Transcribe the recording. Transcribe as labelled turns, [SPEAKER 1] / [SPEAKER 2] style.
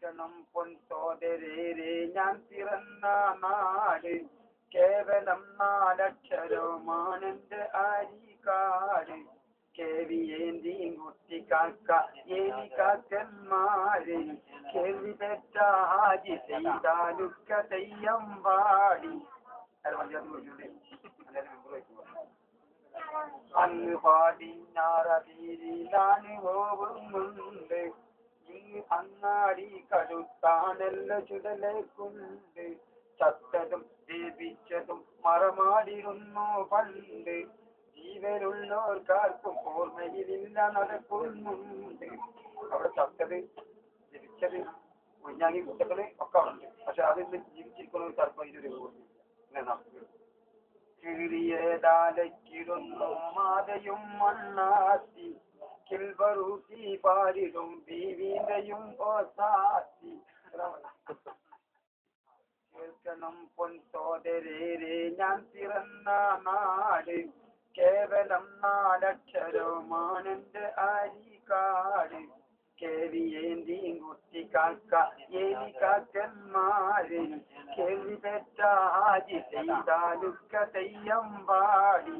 [SPEAKER 1] കേൾക്കണം പൊൻസോദരേരെ ഞാൻ പിറന്ന നാട് കേവലം 4 അക്ഷരമാണെന്റെ അരികാട് കേവിയേന്തി കുട്ടിക്കാക്ക ഏലിക്കാക്കന്മാര് കേൾവി പെറ്റ ഹാജി ചെയ്താലുക്ക തെയ്യം പാടി അങ്ങ് പാടിഞ്ഞാറീരിലാണ് പോകുന്നുണ്ട് ഈ അങ്ങാടി കടുത്താനല്ല ചുടലേക്കുണ്ട് ചത്തതും ദേവിച്ചതും മറമാടിരുന്നു പണ്ട് ജീവനുള്ളവർക്കാർക്കും ഓർമ്മയിലില്ല നടക്കുന്നുണ്ട് അവിടെ ചത്തത് ജനിച്ചത് കുഞ്ഞാങ്ങി കുട്ടകള് ഒക്കെ ഉണ്ട് പക്ഷെ അതിൽ ജീവിച്ചിരിക്കുന്ന ഒരു തർപ്പയിലൊരു കീറിയതാലക്കിടുന്നു മാതയും മണ്ണാത്തി കിൽബറൂത്തി പാരിടും ബീവിന്റെയും ഓസാത്തി കേൾക്കണം പൊൻസോദരേരെ ഞാൻ പിറന്ന നാട് കേവലം 4 അക്ഷരമാണെന്റെ അരികാട് കേവിയേന്തി കുട്ടിക്കാക്ക ഏലിക്കാക്കന്മാര് കേൾവി പെറ്റ ഹാജി ചെയ്താലുക്ക തെയ്യം പാടി